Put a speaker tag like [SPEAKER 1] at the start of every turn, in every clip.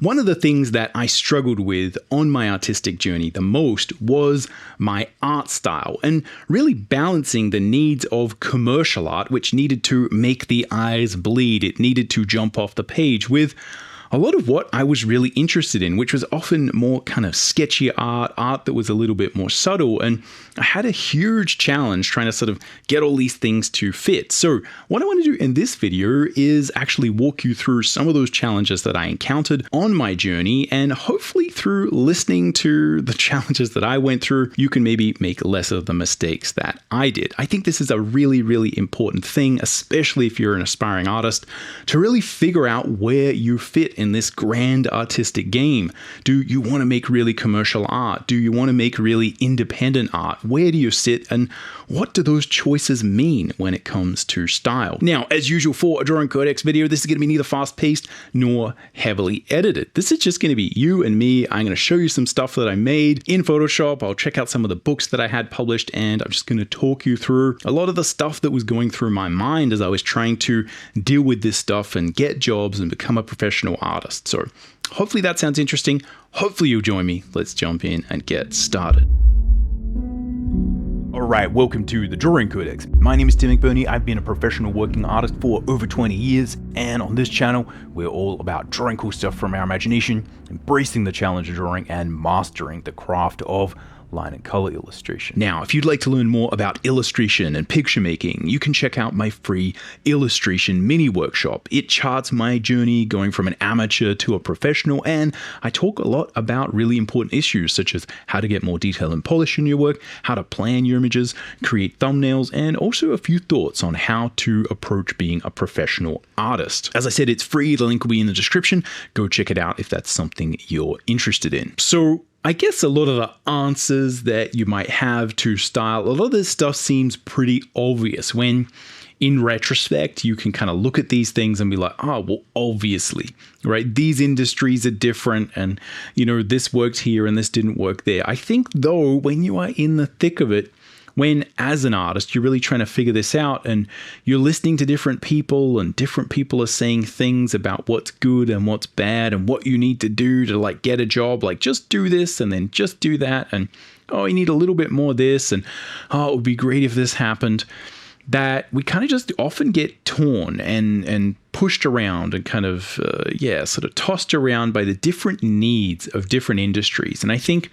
[SPEAKER 1] One of the things that I struggled with on my artistic journey the most was my art style and really balancing the needs of commercial art, which needed to make the eyes bleed. It needed to jump off the page with a lot of what I was really interested in, which was often more kind of sketchy art that was a little bit more subtle. And I had a huge challenge trying to sort of get all these things to fit. So what I want to do in this video is actually walk you through some of those challenges that I encountered on my journey. And hopefully through listening to the challenges that I went through, you can maybe make less of the mistakes that I did. I think this is a really, really important thing, especially if you're an aspiring artist, to really figure out where you fit in this grand artistic game. Do you want to make really commercial art? Do you want to make really independent art? Where do you sit, and what do those choices mean when it comes to style? Now, as usual for a Drawing Codex video, this is going to be neither fast-paced nor heavily edited. This is just going to be you and me. I'm going to show you some stuff that I made in Photoshop. I'll check out some of the books that I had published, and I'm just going to talk you through a lot of the stuff that was going through my mind as I was trying to deal with this stuff and get jobs and become a professional artist. So hopefully that sounds interesting. Hopefully you'll join me. Let's jump in and get started. Alright, welcome to the Drawing Codex. My name is Tim McBurney. I've been a professional working artist for over 20 years, and on this channel, we're all about drawing cool stuff from our imagination, embracing the challenge of drawing, and mastering the craft of line and color illustration. Now, if you'd like to learn more about illustration and picture making, you can check out my free illustration mini workshop. It charts my journey going from an amateur to a professional, and I talk a lot about really important issues such as how to get more detail and polish in your work, how to plan your images, create thumbnails, and also a few thoughts on how to approach being a professional artist. As I said, it's free. The link will be in the description. Go check it out if that's something you're interested in. So I guess a lot of the answers that you might have to style, a lot of this stuff seems pretty obvious when in retrospect, you can kind of look at these things and be like, oh, well, obviously, right? These industries are different and, this worked here and this didn't work there. I think though, when you are in the thick of it, when as an artist, you're really trying to figure this out and you're listening to different people and different people are saying things about what's good and what's bad and what you need to do to like get a job, like just do this and then just do that. And, oh, you need a little bit more of this. And, oh, it would be great if this happened. That we kind of just often get torn and pushed around and kind of, sort of tossed around by the different needs of different industries. And I think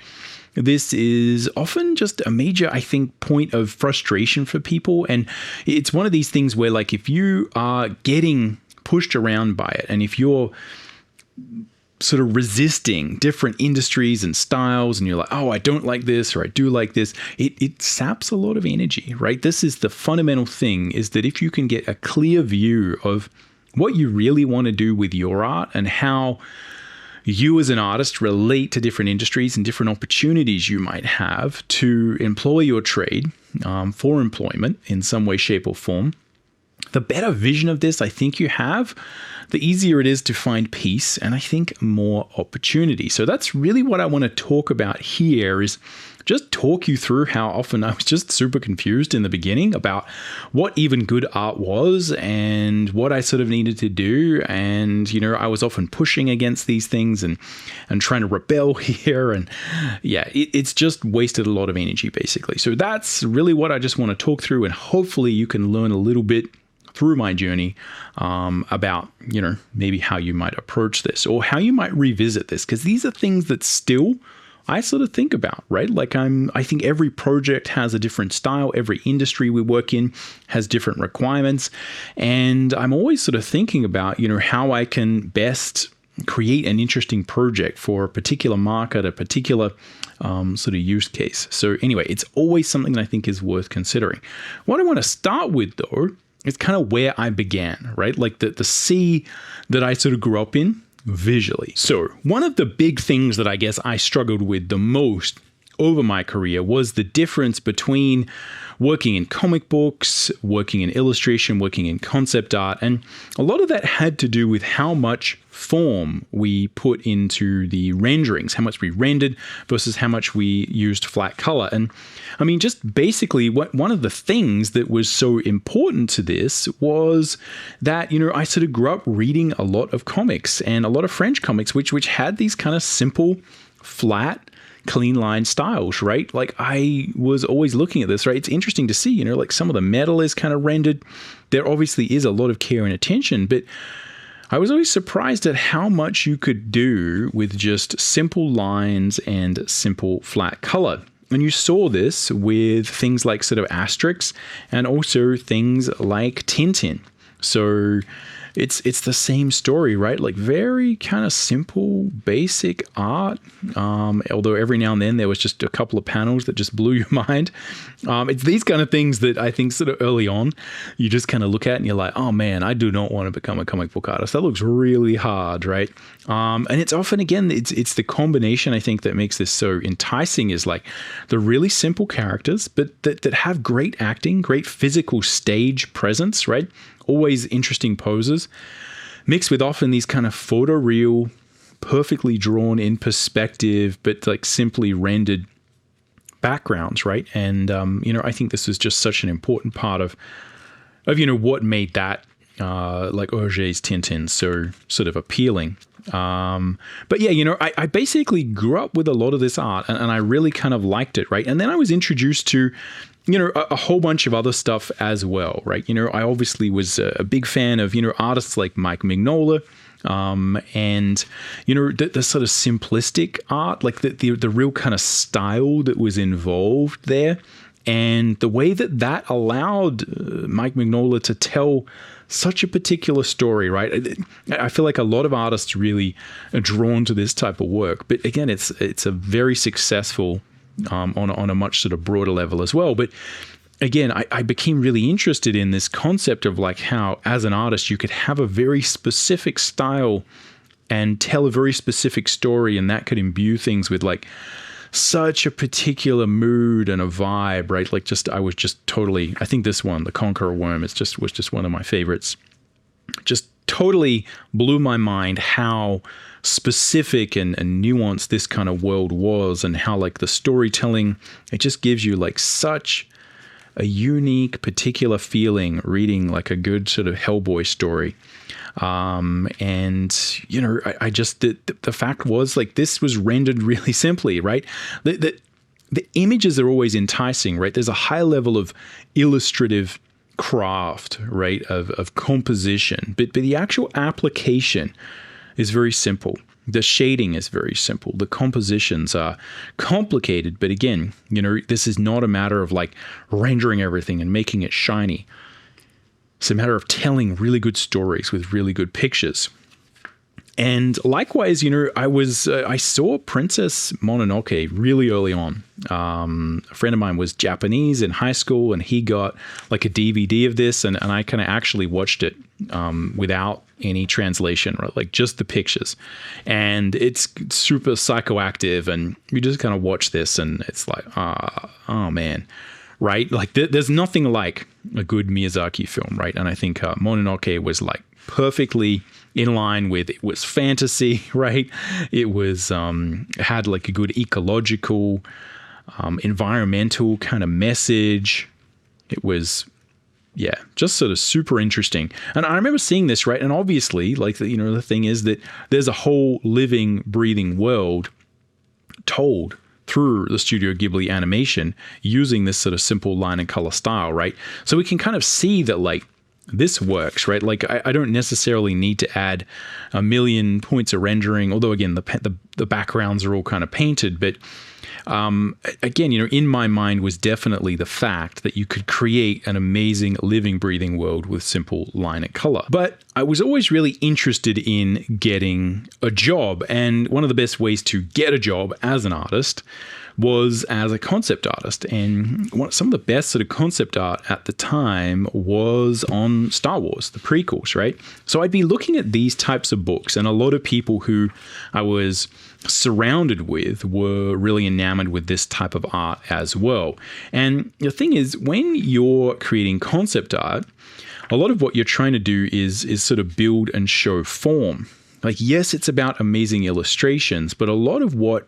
[SPEAKER 1] this is often just a major, point of frustration for people. And it's one of these things where, like, if you are getting pushed around by it and if you're sort of resisting different industries and styles and you're like, oh, I don't like this or I do like this, it saps a lot of energy, right? This is the fundamental thing, is that if you can get a clear view of what you really want to do with your art and how you as an artist relate to different industries and different opportunities you might have to employ your trade for employment in some way, shape, or form, the better vision of this I think you have, the easier it is to find peace and I think more opportunity. So that's really what I want to talk about here, is just talk you through how often I was just super confused in the beginning about what even good art was and what I sort of needed to do. And, I was often pushing against these things and trying to rebel here. And it's just wasted a lot of energy basically. So that's really what I just want to talk through, and hopefully you can learn a little bit through my journey about, maybe how you might approach this or how you might revisit this, because these are things that still I sort of think about, right? Like I think every project has a different style. Every industry we work in has different requirements. And I'm always sort of thinking about, how I can best create an interesting project for a particular market, a particular sort of use case. So anyway, it's always something that I think is worth considering. What I want to start with though, is kind of where I began, right? Like the sea that I sort of grew up in visually. So one of the big things that I guess I struggled with the most over my career was the difference between working in comic books, working in illustration, working in concept art. And a lot of that had to do with how much form we put into the renderings, how much we rendered versus how much we used flat color. And I mean, just basically one of the things that was so important to this was that, I sort of grew up reading a lot of comics and a lot of French comics, which had these kind of simple, flat, clean line styles, right? Like I was always looking at this, right? It's interesting to see, like some of the metal is kind of rendered. There obviously is a lot of care and attention, but I was always surprised at how much you could do with just simple lines and simple flat color. And you saw this with things like sort of asterisks and also things like Tintin. So it's the same story, right? Like very kind of simple, basic art. Although every now and then there was just a couple of panels that just blew your mind. It's these kind of things that I think sort of early on, you just kind of look at and you're like, oh man, I do not want to become a comic book artist. That looks really hard, right? And it's often, again, it's the combination I think that makes this so enticing is like the really simple characters, but that have great acting, great physical stage presence, right? Always interesting poses, mixed with often these kind of photoreal, perfectly drawn in perspective, but like simply rendered backgrounds, right? And I think this is just such an important part of what made that like Auger's Tintin so sort of appealing. But yeah, I basically grew up with a lot of this art and I really kind of liked it, right? And then I was introduced to a whole bunch of other stuff as well, right? I obviously was a big fan of, artists like Mike Mignola, and, the sort of simplistic art, like the real kind of style that was involved there. And the way that allowed Mike Mignola to tell such a particular story, right? I feel like a lot of artists really are drawn to this type of work. But again, it's a very successful on a much sort of broader level as well. But again, I became really interested in this concept of like how, as an artist, you could have a very specific style and tell a very specific story, and that could imbue things with like such a particular mood and a vibe, right? Like I was just totally, I think this one, The Conqueror Worm, was just one of my favorites. Just totally blew my mind how specific and nuanced this kind of world was, and how like the storytelling, it just gives you like such a unique particular feeling reading like a good sort of Hellboy story. I just, the fact was like this was rendered really simply, right? The images are always enticing, right? There's a high level of illustrative craft, right? Of composition, but the actual application is very simple. The shading is very simple. The compositions are complicated, but again, this is not a matter of like rendering everything and making it shiny. It's a matter of telling really good stories with really good pictures. And likewise, I saw Princess Mononoke really early on. A friend of mine was Japanese in high school, and he got like a DVD of this, and I kind of actually watched it without any translation, right? Like just the pictures. And it's super psychoactive, and you just kind of watch this, and it's like, oh man, right? Like there's nothing like a good Miyazaki film, right? And I think Mononoke was like perfectly in line with, it was fantasy, right? It was had like a good ecological, environmental kind of message. It was, yeah, just sort of super interesting. And I remember seeing this, right? And obviously, like the thing is that there's a whole living, breathing world told through the Studio Ghibli animation using this sort of simple line and color style, right? So we can kind of see that like this works, right? Like I don't necessarily need to add a million points of rendering, although again, the backgrounds are all kind of painted, but again, in my mind was definitely the fact that you could create an amazing living, breathing world with simple line and color. But I was always really interested in getting a job. And one of the best ways to get a job as an artist was as a concept artist. And some of the best sort of concept art at the time was on Star Wars, the prequels, right? So I'd be looking at these types of books, and a lot of people who I was surrounded with were really enamored with this type of art as well. And the thing is, when you're creating concept art, a lot of what you're trying to do is sort of build and show form. Like, yes, it's about amazing illustrations, but a lot of what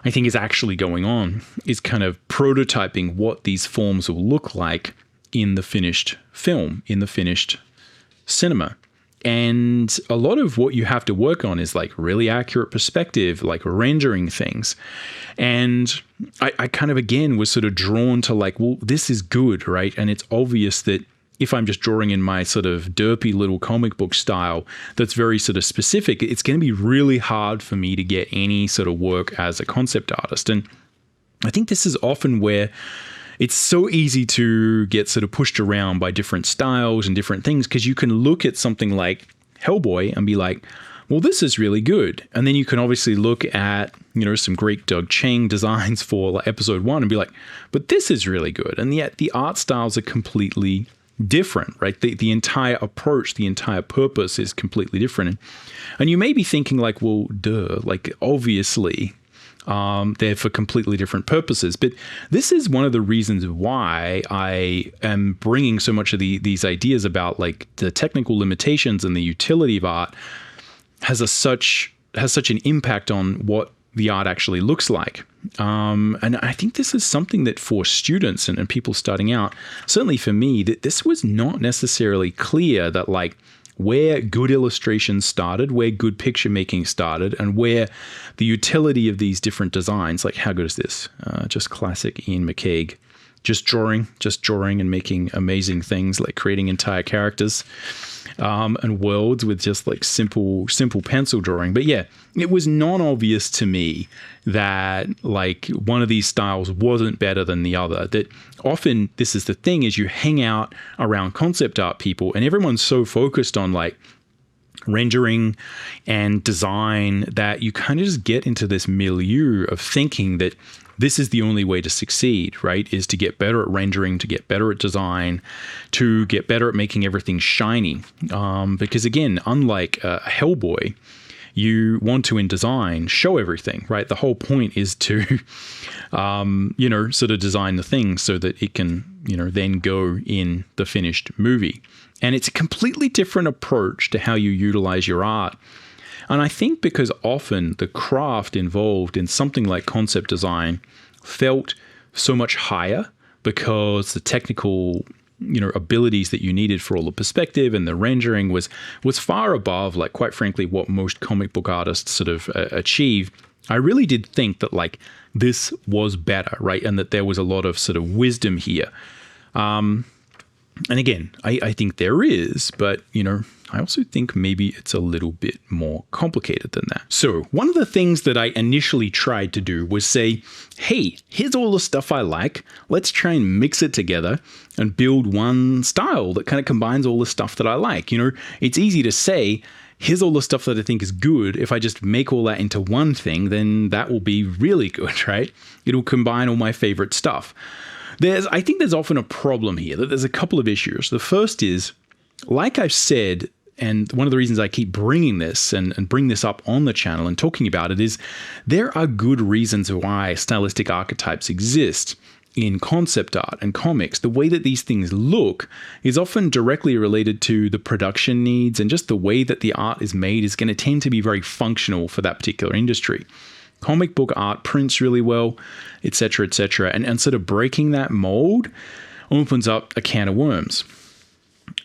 [SPEAKER 1] I think is actually going on is kind of prototyping what these forms will look like in the finished film, in the finished cinema. And a lot of what you have to work on is like really accurate perspective, like rendering things. And I kind of, again, was sort of drawn to like, well, this is good, right? And it's obvious that if I'm just drawing in my sort of derpy little comic book style that's very sort of specific, it's going to be really hard for me to get any sort of work as a concept artist. And I think this is often where it's so easy to get sort of pushed around by different styles and different things, because you can look at something like Hellboy and be like, well, this is really good. And then you can obviously look at, some great Doug Chiang designs for like episode 1 and be like, but this is really good. And yet the art styles are completely different, right? The entire approach, the entire purpose is completely different. And you may be thinking like, well, duh, like obviously they're for completely different purposes. But this is one of the reasons why I am bringing so much of these ideas about like the technical limitations and the utility of art has such an impact on what the art actually looks like. And I think this is something that for students and people starting out, certainly for me, that this was not necessarily clear that like where good illustrations started, where good picture making started, and where the utility of these different designs, like how good is this? Just classic Ian McCaig, just drawing and making amazing things, like creating entire characters and worlds with just like simple pencil drawing. But yeah, it was non-obvious to me that like one of these styles wasn't better than the other. That often this is the thing, is you hang out around concept art people and everyone's so focused on like rendering and design that you kind of just get into this milieu of thinking that this is the only way to succeed, right? Is to get better at rendering, to get better at design, to get better at making everything shiny. Because again, unlike Hellboy, you want to, in design, show everything, right? The whole point is to, sort of design the thing so that it can, then go in the finished movie. And it's a completely different approach to how you utilize your art. And I think because often the craft involved in something like concept design felt so much higher because the technical, abilities that you needed for all the perspective and the rendering was far above, like, quite frankly, what most comic book artists sort of achieve. I really did think that like this was better, right? And that there was a lot of sort of wisdom here. And again, I think there is, but, I also think maybe it's a little bit more complicated than that. So one of the things that I initially tried to do was say, hey, here's all the stuff I like. Let's try and mix it together and build one style that kind of combines all the stuff that I like. It's easy to say, here's all the stuff that I think is good. If I just make all that into one thing, then that will be really good, right? It'll combine all my favorite stuff. I think there's often a problem here, that there's a couple of issues. The first is, like I've said, and one of the reasons I keep bringing this and bring this up on the channel and talking about it is there are good reasons why stylistic archetypes exist in concept art and comics. The way that these things look is often directly related to the production needs, and just the way that the art is made is going to tend to be very functional for that particular industry. Comic book art prints really well, etc., and sort of breaking that mold opens up a can of worms.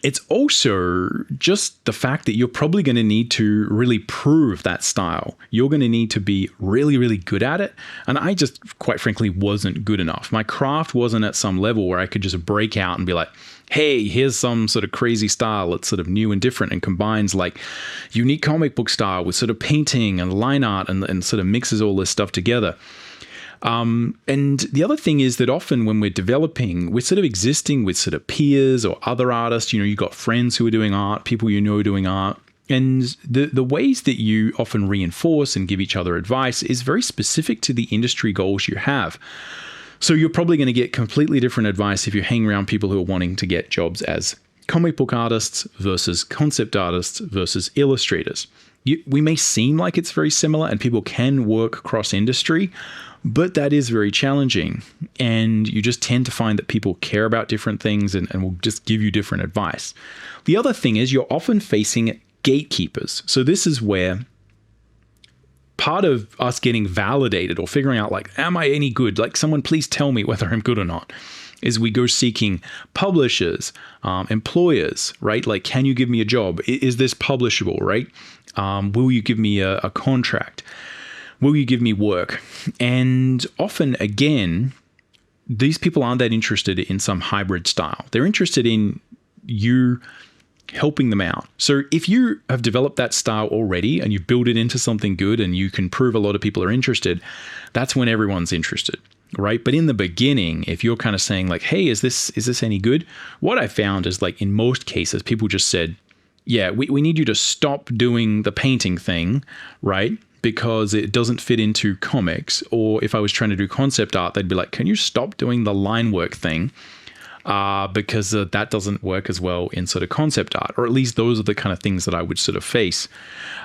[SPEAKER 1] It's also just the fact that you're probably going to need to really prove that style. You're going to need to be really, really good at it. And I just, quite frankly, wasn't good enough. My craft wasn't at some level where I could just break out and be like, hey, here's some sort of crazy style that's sort of new and different and combines like unique comic book style with sort of painting and line art and sort of mixes all this stuff together. And the other thing is that often when we're developing, we're sort of existing with sort of peers or other artists. You've got friends who are doing art, people doing art. And the ways that you often reinforce and give each other advice is very specific to the industry goals you have. So you're probably going to get completely different advice if you hang around people who are wanting to get jobs as comic book artists versus concept artists versus illustrators. We may seem like it's very similar and people can work cross industry, but that is very challenging. And you just tend to find that people care about different things and will just give you different advice. The other thing is you're often facing gatekeepers. So this is where part of us getting validated or figuring out like, am I any good? Like someone please tell me whether I'm good or not, is we go seeking publishers, employers, right? Like, can you give me a job? Is this publishable, right? Will you give me a contract? Will you give me work? And often, again, these people aren't that interested in some hybrid style. They're interested in you helping them out. So if you have developed that style already and you've built it into something good and you can prove a lot of people are interested, that's when everyone's interested, right? But in the beginning, if you're kind of saying like, hey, is this any good? What I found is like in most cases, people just said, yeah, we need you to stop doing the painting thing, right? Because it doesn't fit into comics. Or if I was trying to do concept art, they'd be like, can you stop doing the line work thing? Because that doesn't work as well in sort of concept art, or at least those are the kind of things that I would sort of face.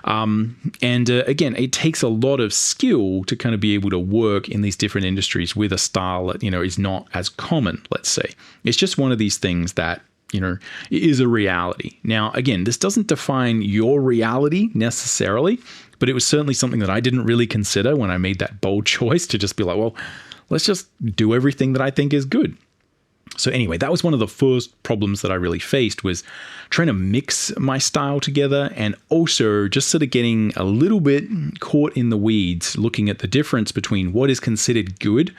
[SPEAKER 1] Again, it takes a lot of skill to kind of be able to work in these different industries with a style that, is not as common, let's say. It's just one of these things that, is a reality. Now, again, this doesn't define your reality necessarily, but it was certainly something that I didn't really consider when I made that bold choice to just be like, well, let's just do everything that I think is good. So anyway, that was one of the first problems that I really faced, was trying to mix my style together and also just sort of getting a little bit caught in the weeds, looking at the difference between what is considered good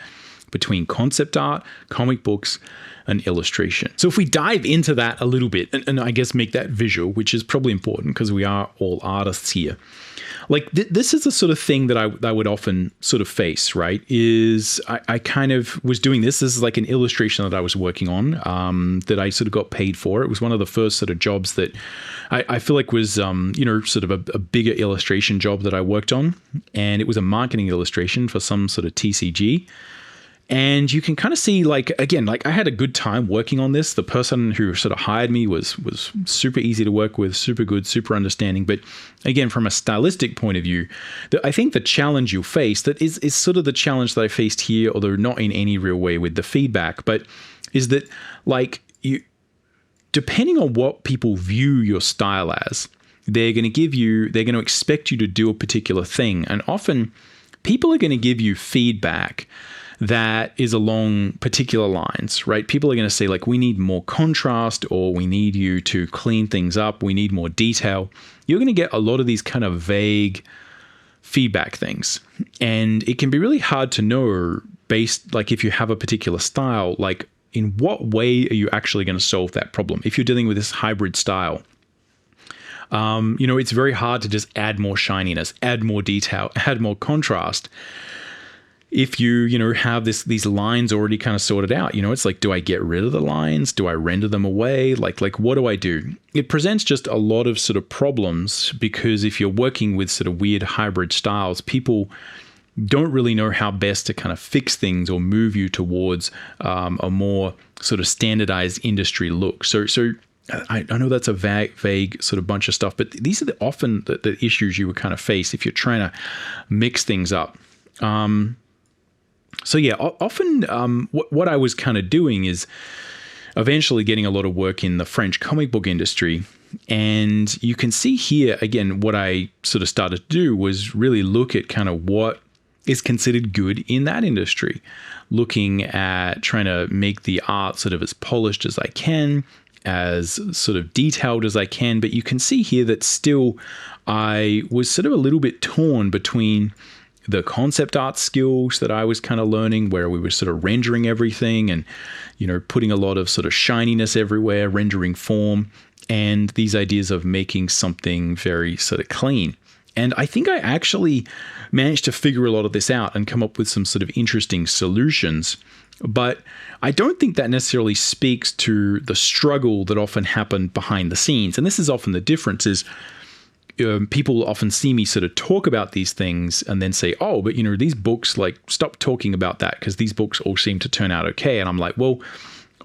[SPEAKER 1] between concept art, comic books, and illustration. So if we dive into that a little bit and I guess make that visual, which is probably important because we are all artists here. Like this is the sort of thing that I would often sort of face, right? Is I kind of was doing this. This is like an illustration that I was working on that I sort of got paid for. It was one of the first sort of jobs that I feel like was, sort of a bigger illustration job that I worked on. And it was a marketing illustration for some sort of TCG. And you can kind of see, like, again, like I had a good time working on this. The person who sort of hired me was super easy to work with, super good, super understanding. But again, from a stylistic point of view, I think the challenge you'll face, that is sort of the challenge that I faced here, although not in any real way with the feedback, but is that like depending on what people view your style as, they're going to expect you to do a particular thing. And often people are going to give you feedback that is along particular lines, right? People are going to say like, we need more contrast, or we need you to clean things up. We need more detail. You're going to get a lot of these kind of vague feedback things. And it can be really hard to know based, like if you have a particular style, like in what way are you actually going to solve that problem? If you're dealing with this hybrid style, it's very hard to just add more shininess, add more detail, add more contrast. If you have these lines already kind of sorted out, it's like, do I get rid of the lines? Do I render them away? Like what do I do? It presents just a lot of sort of problems, because if you're working with sort of weird hybrid styles, people don't really know how best to kind of fix things or move you towards a more sort of standardized industry look. So I know that's a vague sort of bunch of stuff, but these are often the issues you would kind of face if you're trying to mix things up. So yeah, often what I was kind of doing is eventually getting a lot of work in the French comic book industry. And you can see here, again, what I sort of started to do was really look at kind of what is considered good in that industry, looking at trying to make the art sort of as polished as I can, as sort of detailed as I can. But you can see here that still I was sort of a little bit torn between the concept art skills that I was kind of learning, where we were sort of rendering everything and, putting a lot of sort of shininess everywhere, rendering form, and these ideas of making something very sort of clean. And I think I actually managed to figure a lot of this out and come up with some sort of interesting solutions. But I don't think that necessarily speaks to the struggle that often happened behind the scenes. And this is often the difference is, people often see me sort of talk about these things and then say, oh, but these books, like, stop talking about that because these books all seem to turn out okay. And I'm like, well,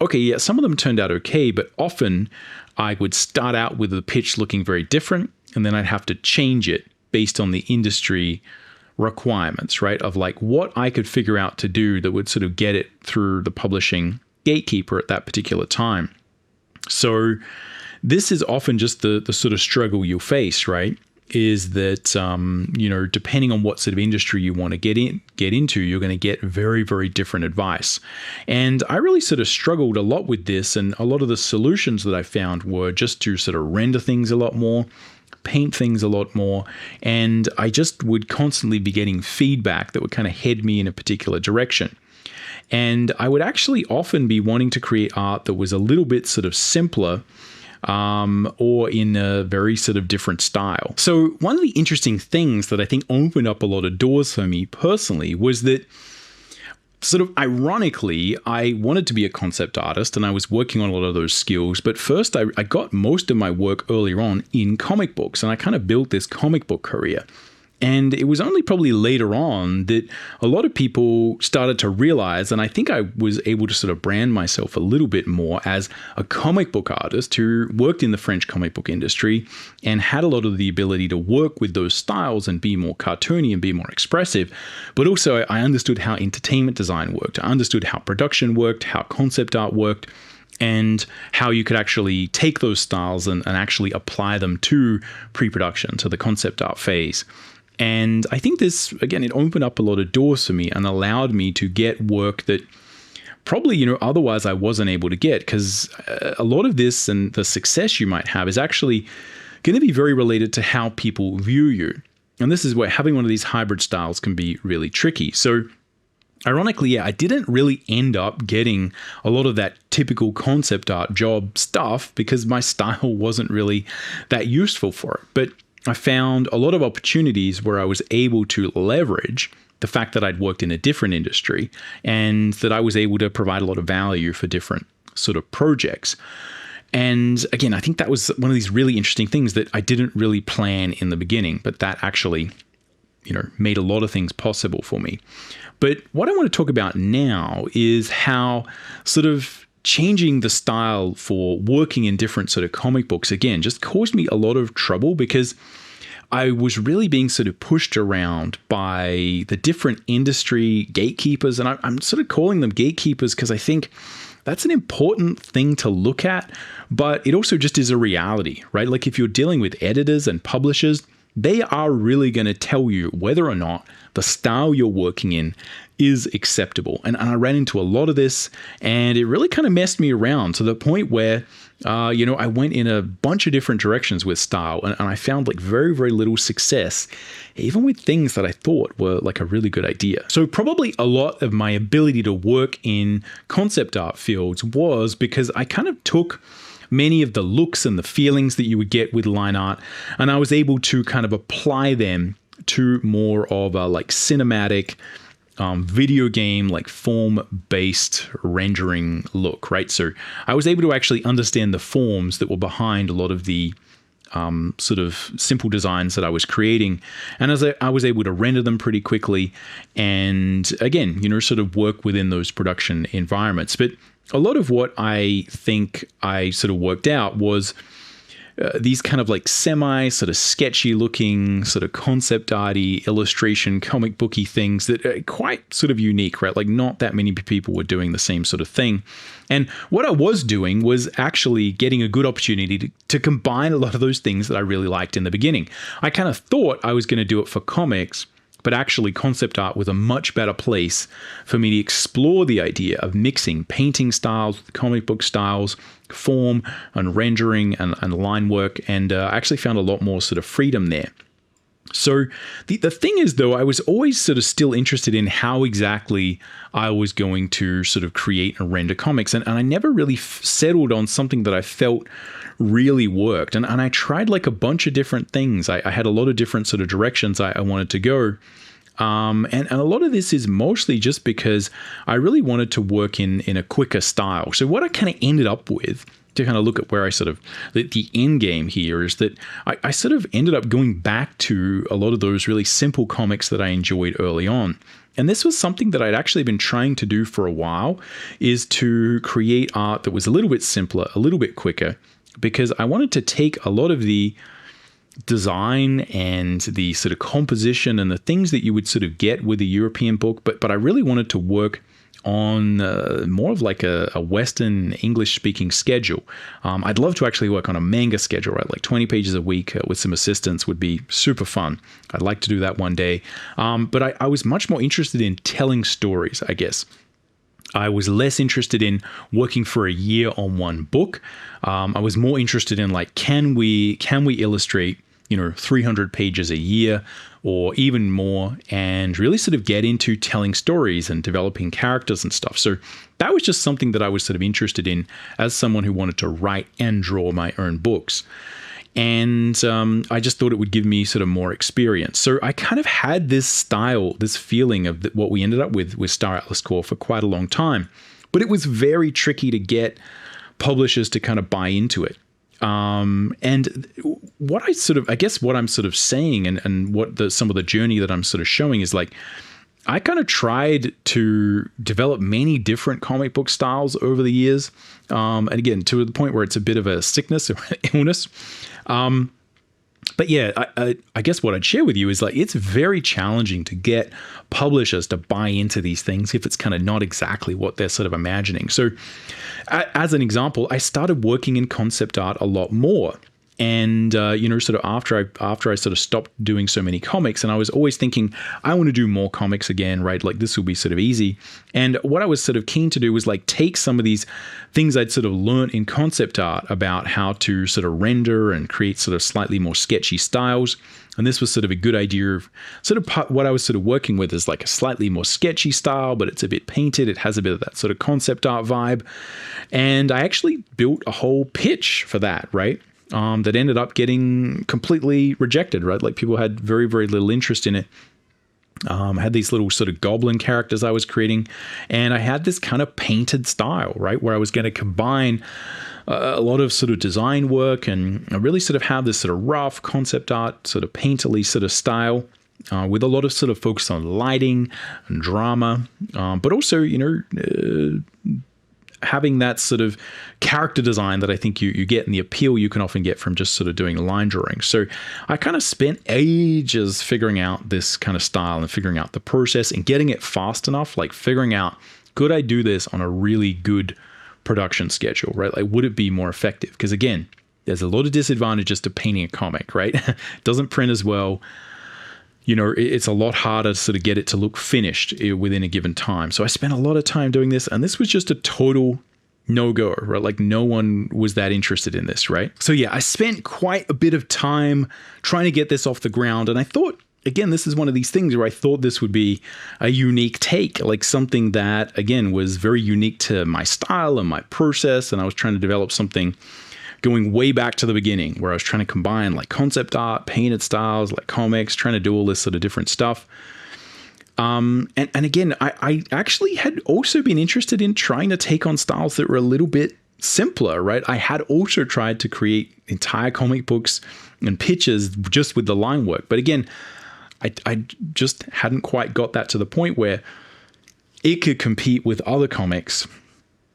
[SPEAKER 1] okay, yeah, some of them turned out okay, but often I would start out with the pitch looking very different, and then I'd have to change it based on the industry requirements, right? Of like what I could figure out to do that would sort of get it through the publishing gatekeeper at that particular time. So this is often just the sort of struggle you'll face, right? Is that, depending on what sort of industry you want to get into, you're going to get very, very different advice. And I really sort of struggled a lot with this. And a lot of the solutions that I found were just to sort of render things a lot more, paint things a lot more. And I just would constantly be getting feedback that would kind of head me in a particular direction. And I would actually often be wanting to create art that was a little bit sort of simpler, or in a very sort of different style. So one of the interesting things that I think opened up a lot of doors for me personally was that sort of ironically, I wanted to be a concept artist and I was working on a lot of those skills. But first, I got most of my work earlier on in comic books, and I kind of built this comic book career. And it was only probably later on that a lot of people started to realize, and I think I was able to sort of brand myself a little bit more as a comic book artist who worked in the French comic book industry and had a lot of the ability to work with those styles and be more cartoony and be more expressive. But also I understood how entertainment design worked. I understood how production worked, how concept art worked, and how you could actually take those styles and actually apply them to pre-production, to the concept art phase. And I think this, again, it opened up a lot of doors for me and allowed me to get work that probably, otherwise I wasn't able to get, because a lot of this and the success you might have is actually going to be very related to how people view you. And this is where having one of these hybrid styles can be really tricky. So ironically, yeah, I didn't really end up getting a lot of that typical concept art job stuff because my style wasn't really that useful for it. But I found a lot of opportunities where I was able to leverage the fact that I'd worked in a different industry and that I was able to provide a lot of value for different sort of projects. And again, I think that was one of these really interesting things that I didn't really plan in the beginning, but that actually, made a lot of things possible for me. But what I want to talk about now is how sort of changing the style for working in different sort of comic books, again, just caused me a lot of trouble because I was really being sort of pushed around by the different industry gatekeepers. And I'm sort of calling them gatekeepers because I think that's an important thing to look at, but it also just is a reality, right? Like if you're dealing with editors and publishers, they are really going to tell you whether or not the style you're working in is acceptable. And I ran into a lot of this, and it really kind of messed me around to the point where, I went in a bunch of different directions with style, and I found like very, very little success, even with things that I thought were like a really good idea. So probably a lot of my ability to work in concept art fields was because I kind of took many of the looks and the feelings that you would get with line art, and I was able to kind of apply them to more of a like cinematic video game, like form-based rendering look, right? So I was able to actually understand the forms that were behind a lot of the sort of simple designs that I was creating. And as I was able to render them pretty quickly and again, sort of work within those production environments. But a lot of what I think I sort of worked out was these kind of like semi sort of sketchy looking sort of concept arty illustration comic booky things that are quite sort of unique, right? Like not that many people were doing the same sort of thing. And what I was doing was actually getting a good opportunity to combine a lot of those things that I really liked in the beginning. I kind of thought I was going to do it for comics, but actually concept art was a much better place for me to explore the idea of mixing painting styles with comic book styles, form and rendering and line work, and I actually found a lot more sort of freedom there. So the thing is, though, I was always sort of still interested in how exactly I was going to sort of create and render comics, and I never really settled on something that I felt really worked. And I tried like a bunch of different things. I had a lot of different sort of directions I wanted to go. And a lot of this is mostly just because I really wanted to work in a quicker style. So what I kind of ended up with
[SPEAKER 2] to kind of look at where I sort of, the end game here is that I sort of ended up going back to a lot of those really simple comics that I enjoyed early on. And this was something that I'd actually been trying to do for a while, is to create art that was a little bit simpler, a little bit quicker, because I wanted to take a lot of the design and the sort of composition and the things that you would sort of get with a European book, but I really wanted to work on more of like a Western English speaking schedule. I'd love to actually work on a manga schedule, right? Like 20 pages a week with some assistance would be super fun. I'd like to do that one day. But I was much more interested in telling stories, I guess. I was less interested in working for a year on one book. I was more interested in like, can we illustrate, 300 pages a year or even more, and really sort of get into telling stories and developing characters and stuff. So that was just something that I was sort of interested in as someone who wanted to write and draw my own books. And I just thought it would give me sort of more experience. So I kind of had this style, this feeling of what we ended up with Star Atlas Core for quite a long time. But it was very tricky to get publishers to kind of buy into it. And what I'm sort of saying and what some of the journey that I'm sort of showing is like, I kind of tried to develop many different comic book styles over the years. And again, to the point where it's a bit of a sickness or illness. But yeah, I guess what I'd share with you is like, it's very challenging to get publishers to buy into these things if it's kind of not exactly what they're sort of imagining. So as an example, I started working in concept art a lot more. And, sort of after I sort of stopped doing so many comics, and I was always thinking, I want to do more comics again, right? Like this will be sort of easy. And what I was sort of keen to do was like take some of these things I'd sort of learned in concept art about how to sort of render and create sort of slightly more sketchy styles. And this was sort of a good idea of sort of what I was sort of working with is like a slightly more sketchy style, but it's a bit painted. It has a bit of that sort of concept art vibe. And I actually built a whole pitch for that, right? That ended up getting completely rejected, right? Like people had very, very little interest in it. I had these little sort of goblin characters I was creating, and I had this kind of painted style, right? Where I was going to combine a lot of sort of design work and really sort of have this sort of rough concept art, sort of painterly sort of style. With a lot of sort of focus on lighting and drama, but also, having that sort of character design that I think you get and the appeal you can often get from just sort of doing line drawing. So I kind of spent ages figuring out this kind of style and figuring out the process and getting it fast enough, like figuring out, could I do this on a really good production schedule, right? Like, would it be more effective? Because again, there's a lot of disadvantages to painting a comic, right? It doesn't print as well. It's a lot harder to sort of get it to look finished within a given time. So I spent a lot of time doing this, and this was just a total no-go, right? Like no one was that interested in this, right? So yeah, I spent quite a bit of time trying to get this off the ground, and I thought, again, this is one of these things where I thought this would be a unique take, like something that, again, was very unique to my style and my process, and I was trying to develop something going way back to the beginning where I was trying to combine like concept art, painted styles, like comics, trying to do all this sort of different stuff. And again, I actually had also been interested in trying to take on styles that were a little bit simpler, right? I had also tried to create entire comic books and pitches just with the line work. But again, I just hadn't quite got that to the point where it could compete with other comics,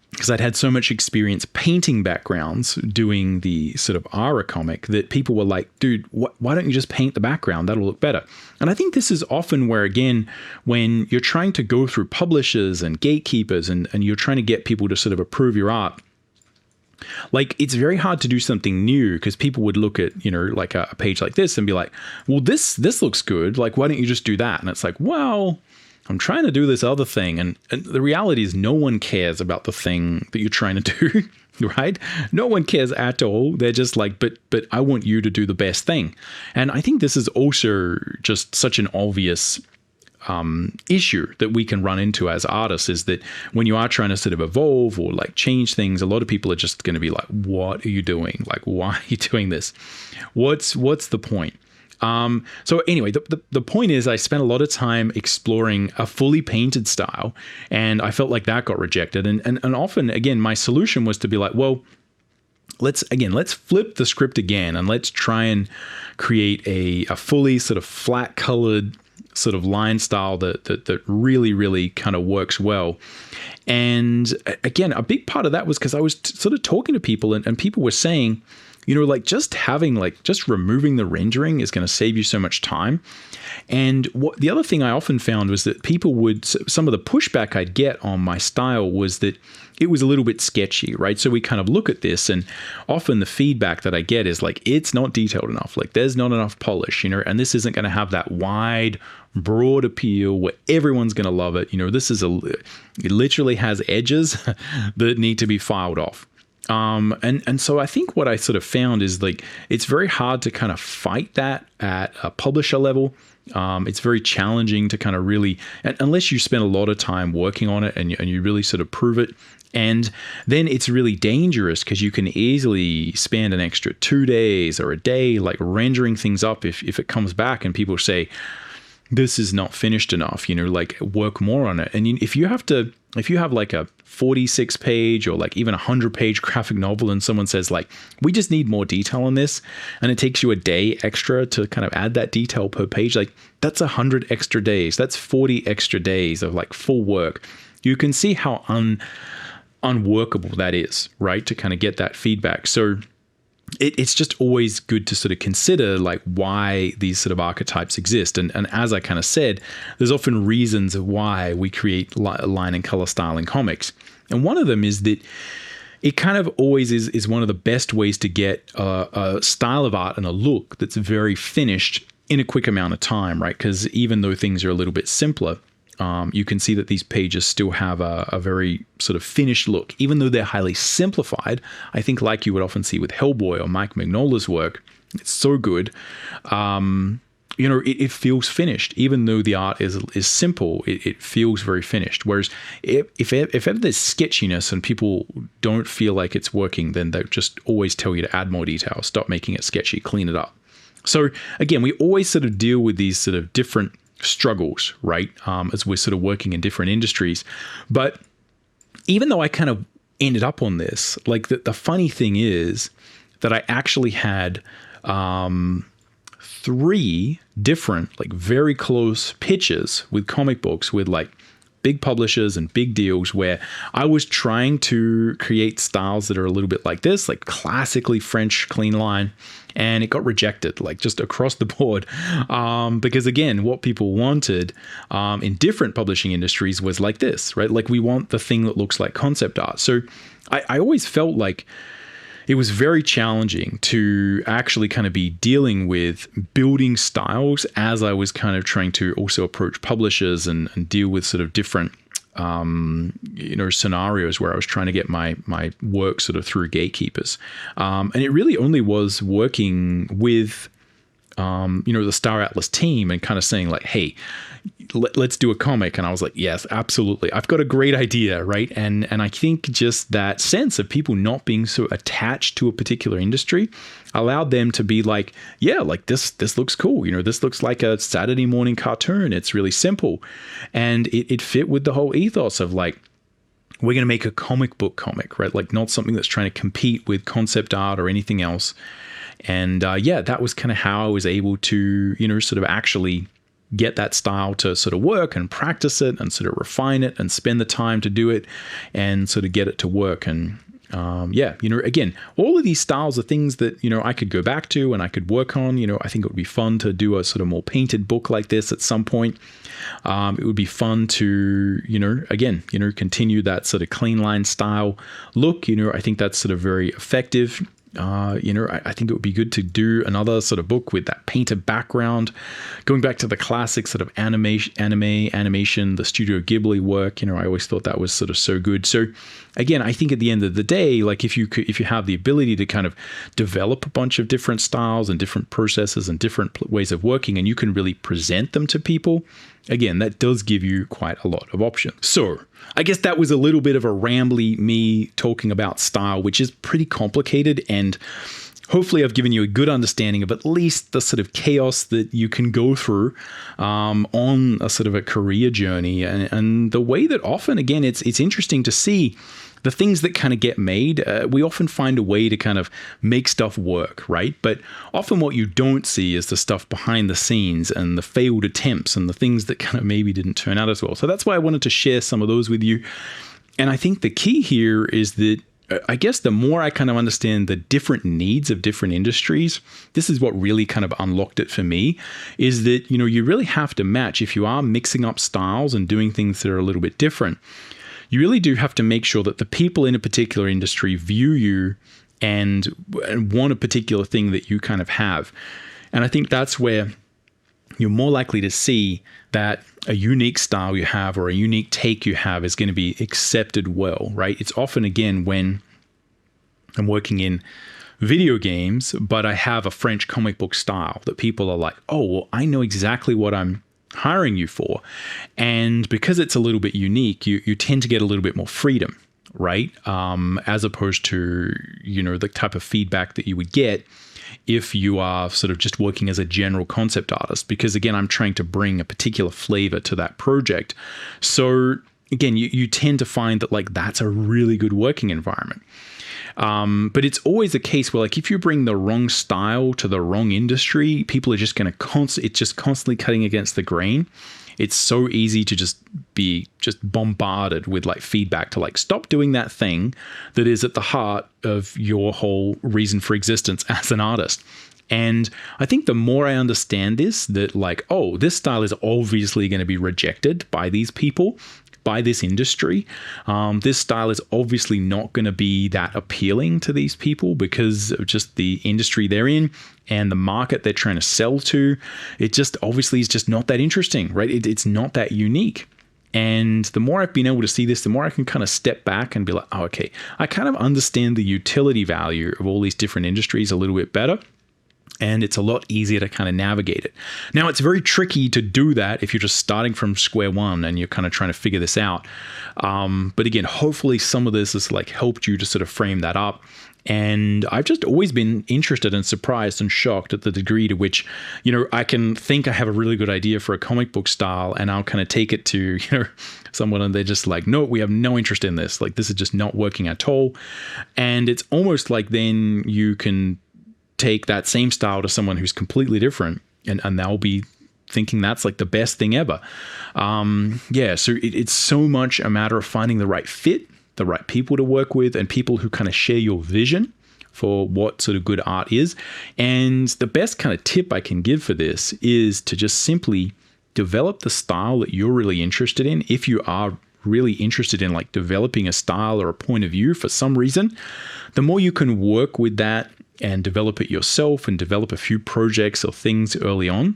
[SPEAKER 2] because I'd had so much experience painting backgrounds doing the sort of Ara comic that people were like, dude, why don't you just paint the background? That'll look better. And I think this is often where, again, when you're trying to go through publishers and gatekeepers and you're trying to get people to sort of approve your art, like it's very hard to do something new because people would look at, like a page like this and be like, well, this looks good. Like, why don't you just do that? And it's like, well, I'm trying to do this other thing. And the reality is no one cares about the thing that you're trying to do, right? No one cares at all. They're just like, but I want you to do the best thing. And I think this is also just such an obvious issue that we can run into as artists, is that when you are trying to sort of evolve or like change things, a lot of people are just going to be like, what are you doing? Like, why are you doing this? What's the point? So anyway, the point is I spent a lot of time exploring a fully painted style, and I felt like that got rejected. And often, again, my solution was to be like, well, let's flip the script again, and let's try and create a fully sort of flat colored sort of line style that really, really kind of works well. And again, a big part of that was because I was sort of talking to people, and people were saying, like just removing the rendering is going to save you so much time. And the other thing I often found was that some of the pushback I'd get on my style was that it was a little bit sketchy, right? So we kind of look at this, and often the feedback that I get is like, it's not detailed enough. Like there's not enough polish, and this isn't going to have that wide, broad appeal where everyone's going to love it. It literally has edges that need to be filed off. And so I think what I sort of found is like, it's very hard to kind of fight that at a publisher level. It's very challenging to kind of really, unless you spend a lot of time working on it and you really sort of prove it. And then it's really dangerous because you can easily spend an extra 2 days or a day like rendering things up if it comes back and people say, this is not finished enough, like work more on it. And if you have like a 46 page or like even 100-page graphic novel and someone says like, we just need more detail on this, and it takes you a day extra to kind of add that detail per page, like that's 100 extra days. That's 40 extra days of like full work. You can see how unworkable that is, right? To kind of get that feedback. So it's just always good to sort of consider like why these sort of archetypes exist. And as I kind of said, there's often reasons why we create line and color style in comics. And one of them is that it kind of always is one of the best ways to get a style of art and a look that's very finished in a quick amount of time, right? Because even though things are a little bit simpler, you can see that these pages still have a very sort of finished look, even though they're highly simplified. I think like you would often see with Hellboy or Mike Mignola's work, it's so good. It feels finished, even though the art is simple. It feels very finished. Whereas if ever there's sketchiness and people don't feel like it's working, then they just always tell you to add more detail, stop making it sketchy, clean it up. So again, we always sort of deal with these sort of different struggles, right? As we're sort of working in different industries. But even though I kind of ended up on this, like the funny thing is that I actually had 3 different, like very close pitches with comic books with like big publishers and big deals where I was trying to create styles that are a little bit like this, like classically French clean line, and it got rejected like just across the board. Because again, what people wanted in different publishing industries was like this, right? Like we want the thing that looks like concept art. So I always felt like it was very challenging to actually kind of be dealing with building styles as I was kind of trying to also approach publishers and deal with sort of different, scenarios where I was trying to get my work sort of through gatekeepers. And it really only was working with, the Star Atlas team and kind of saying like, hey, let's do a comic. And I was like, yes, absolutely. I've got a great idea, right? And I think just that sense of people not being so attached to a particular industry allowed them to be like, yeah, like this looks cool. This looks like a Saturday morning cartoon. It's really simple. And it fit with the whole ethos of like, we're going to make a comic book comic, right? Like not something that's trying to compete with concept art or anything else. And that was kind of how I was able to, sort of actually get that style to sort of work and practice it and sort of refine it and spend the time to do it and sort of get it to work. And again, all of these styles are things that, I could go back to and I could work on. I think it would be fun to do a sort of more painted book like this at some point. It would be fun to, continue that sort of clean line style look. I think that's sort of very effective. I think it would be good to do another sort of book with that painted background, going back to the classic sort of animation, the Studio Ghibli work. I always thought that was sort of so good. So again, I think at the end of the day, like if you have the ability to kind of develop a bunch of different styles and different processes and different ways of working, and you can really present them to people, again, that does give you quite a lot of options. So I guess that was a little bit of a rambly me talking about style, which is pretty complicated, and hopefully I've given you a good understanding of at least the sort of chaos that you can go through on a sort of a career journey, and the way that often, again, it's interesting to see the things that kind of get made, we often find a way to kind of make stuff work, right? But often what you don't see is the stuff behind the scenes and the failed attempts and the things that kind of maybe didn't turn out as well. So that's why I wanted to share some of those with you. And I think the key here is that I guess the more I kind of understand the different needs of different industries, this is what really kind of unlocked it for me, is that, you really have to match. If you are mixing up styles and doing things that are a little bit different, you really do have to make sure that the people in a particular industry view you and want a particular thing that you kind of have. And I think that's where you're more likely to see that a unique style you have or a unique take you have is going to be accepted well, right? It's often, again, when I'm working in video games, but I have a French comic book style that people are like, oh, well, I know exactly what I'm hiring you for. And because it's a little bit unique, you tend to get a little bit more freedom, right? As opposed to, the type of feedback that you would get if you are sort of just working as a general concept artist, because again, I'm trying to bring a particular flavor to that project. So again, you tend to find that that's a really good working environment. But it's always a case where if you bring the wrong style to the wrong industry, people are just going to it's just constantly cutting against the grain. It's so easy to just be bombarded with feedback to stop doing that thing that is at the heart of your whole reason for existence as an artist. And I think the more I understand this, that this style is obviously going to be rejected by these people, by this industry. This style is obviously not going to be that appealing to these people because of just the industry they're in and the market they're trying to sell to. It just obviously is just not that interesting, right? It's not that unique. And the more I've been able to see this, the more I can kind of step back and be like, oh, okay, I kind of understand the utility value of all these different industries a little bit better. And it's a lot easier to kind of navigate it. Now, it's very tricky to do that if you're just starting from square one and you're kind of trying to figure this out. But again, hopefully some of this has helped you to sort of frame that up. And I've just always been interested and surprised and shocked at the degree to which, I can think I have a really good idea for a comic book style and I'll kind of take it to, someone and they're just no, we have no interest in this. This is just not working at all. And it's almost then you can take that same style to someone who's completely different and they'll be thinking that's the best thing ever. So it's so much a matter of finding the right fit, the right people to work with, and people who kind of share your vision for what sort of good art is. And the best kind of tip I can give for this is to just simply develop the style that you're really interested in. If you are really interested in developing a style or a point of view for some reason, the more you can work with that and develop it yourself and develop a few projects or things early on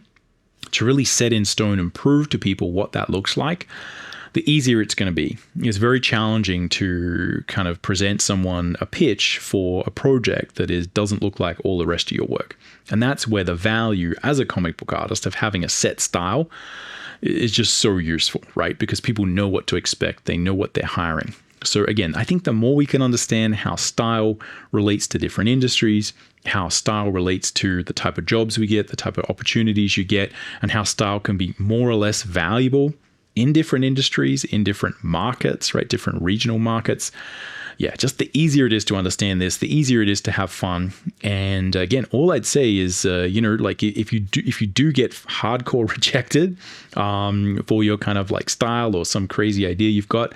[SPEAKER 2] to really set in stone and prove to people what that looks like, the easier it's going to be. It's very challenging to kind of present someone a pitch for a project that doesn't look like all the rest of your work. And that's where the value as a comic book artist of having a set style is just so useful, right? Because people know what to expect. They know what they're hiring. So again, I think the more we can understand how style relates to different industries, how style relates to the type of jobs we get, the type of opportunities you get, and how style can be more or less valuable in different industries, in different markets, right? Different regional markets. Yeah, just the easier it is to understand this, the easier it is to have fun. And again, all I'd say is, if you do get hardcore rejected for your kind of style or some crazy idea you've got,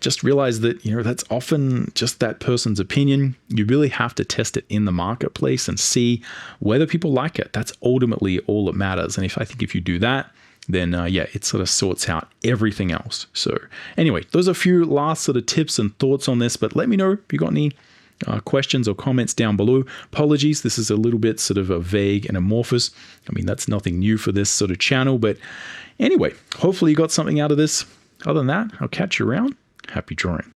[SPEAKER 2] just realize that, that's often just that person's opinion. You really have to test it in the marketplace and see whether people like it. That's ultimately all that matters. And I think if you do that, then it sort of sorts out everything else. So anyway, those are a few last sort of tips and thoughts on this, but let me know if you got any questions or comments down below. Apologies, this is a little bit sort of a vague and amorphous. I mean, that's nothing new for this sort of channel, but anyway, hopefully you got something out of this. Other than that, I'll catch you around. Happy drawing.